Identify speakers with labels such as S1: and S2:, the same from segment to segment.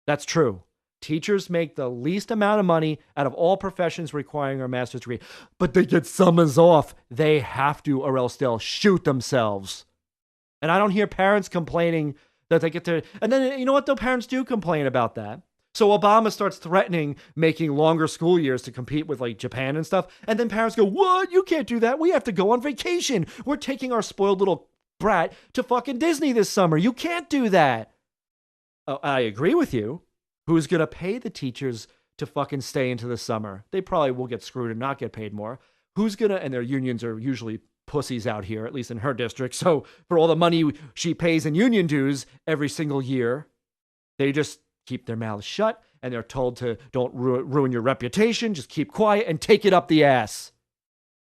S1: That's true. Teachers make the least amount of money out of all professions requiring a master's degree, but they get summers off. They have to, or else they'll shoot themselves. And I don't hear parents complaining that they get to. And then, you know what, though? Parents do complain about that. So Obama starts threatening making longer school years to compete with like Japan and stuff. And then parents go, what? You can't do that. We have to go on vacation. We're taking our spoiled little brat to fucking Disney this summer. You can't do that. Oh, I agree with you. Who's going to pay the teachers to fucking stay into the summer? They probably will get screwed and not get paid more. Who's going to, and their unions are usually pussies out here, at least in her district. So for all the money she pays in union dues every single year, they just keep their mouths shut and they're told to don't ruin your reputation. Just keep quiet and take it up the ass.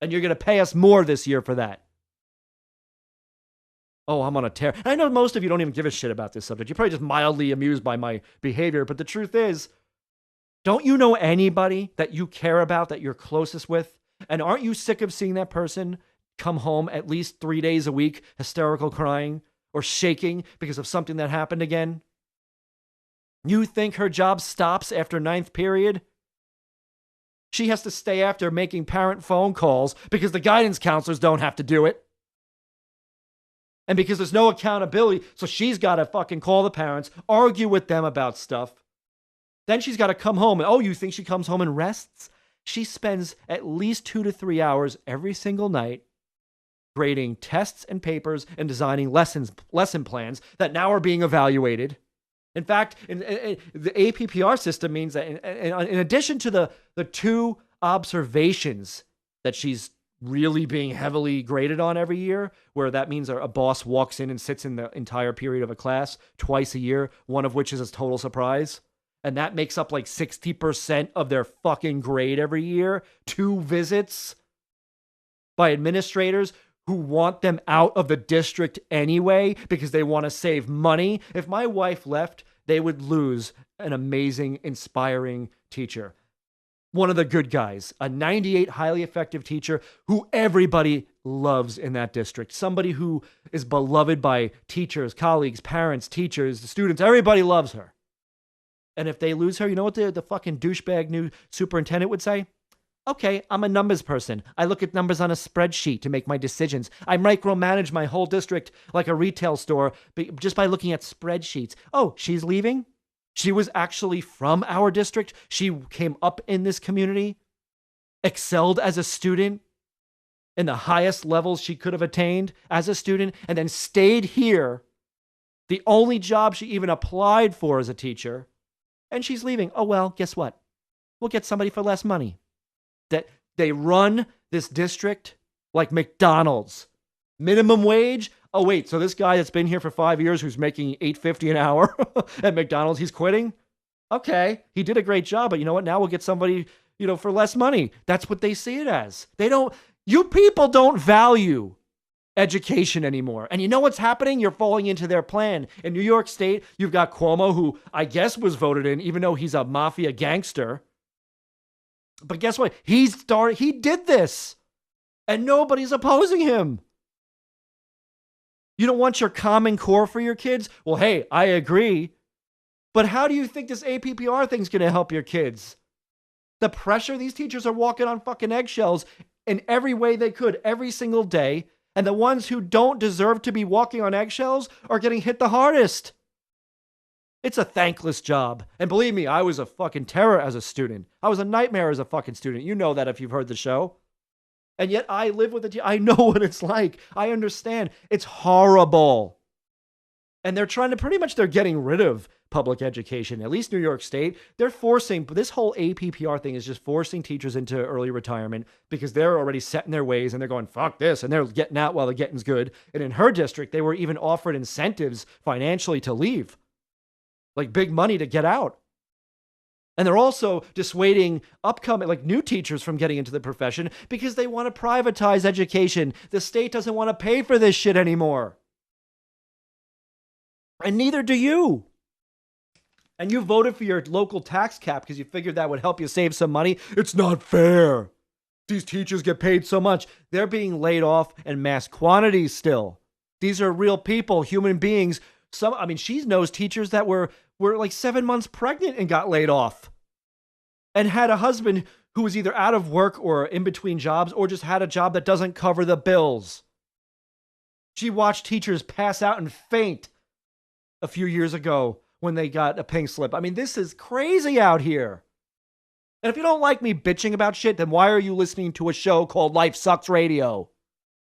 S1: And you're going to pay us more this year for that. Oh, I'm on a tear. I know most of you don't even give a shit about this subject. You're probably just mildly amused by my behavior. But the truth is, don't you know anybody that you care about, that you're closest with? And aren't you sick of seeing that person come home at least 3 days a week, hysterical crying or shaking because of something that happened again? You think her job stops after ninth period? She has to stay after making parent phone calls because the guidance counselors don't have to do it. And because there's no accountability, so she's got to fucking call the parents, argue with them about stuff. Then she's got to come home. And, oh, you think she comes home and rests? She spends at least 2 to 3 hours every single night grading tests and papers and designing lesson plans that now are being evaluated. In fact, the APPR system means that in addition to the 2 observations that she's really being heavily graded on every year, where that means a boss walks in and sits in the entire period of a class twice a year, one of which is a total surprise. And that makes up like 60% of their fucking grade every year. 2 visits by administrators who want them out of the district anyway because they want to save money. If my wife left, they would lose an amazing, inspiring teacher. One of the good guys, a 98 highly effective teacher who everybody loves in that district. Somebody who is beloved by teachers, colleagues, parents, teachers, the students. Everybody loves her. And if they lose her, you know what the fucking douchebag new superintendent would say? Okay, I'm a numbers person. I look at numbers on a spreadsheet to make my decisions. I micromanage my whole district like a retail store just by looking at spreadsheets. Oh, she's leaving? She was actually from our district. She came up in this community, excelled as a student in the highest levels she could have attained as a student, and then stayed here, the only job she even applied for as a teacher, and she's leaving. Oh, well, guess what? We'll get somebody for less money. That they run this district like McDonald's. Minimum wage? Oh, wait, so this guy that's been here for 5 years who's making $8.50 an hour at McDonald's, he's quitting? Okay, he did a great job, but you know what? Now we'll get somebody, for less money. That's what they see it as. You people don't value education anymore. And you know what's happening? You're falling into their plan. In New York State, you've got Cuomo, who I guess was voted in, even though he's a mafia gangster. But guess what? He did this. And nobody's opposing him. You don't want your Common Core for your kids? Well, hey, I agree. But how do you think this APPR thing's going to help your kids? The pressure, these teachers are walking on fucking eggshells in every way they could, every single day. And the ones who don't deserve to be walking on eggshells are getting hit the hardest. It's a thankless job. And believe me, I was a fucking terror as a student. I was a nightmare as a fucking student. You know that if you've heard the show. And yet I live with it. I know what it's like. I understand. It's horrible. And they're getting rid of public education, at least New York State. This whole APPR thing is just forcing teachers into early retirement because they're already set in their ways and they're going, fuck this. And they're getting out while the getting's good. And in her district, they were even offered incentives financially to leave, like big money to get out. And they're also dissuading upcoming, new teachers from getting into the profession because they want to privatize education. The state doesn't want to pay for this shit anymore. And neither do you. And you voted for your local tax cap because you figured that would help you save some money. It's not fair. These teachers get paid so much. They're being laid off in mass quantities still. These are real people, human beings. She knows teachers that were were like 7 months pregnant and got laid off and had a husband who was either out of work or in between jobs or just had a job that doesn't cover the bills. She watched teachers pass out and faint a few years ago when they got a pink slip. I mean, this is crazy out here. And if you don't like me bitching about shit, then why are you listening to a show called Life Sucks Radio?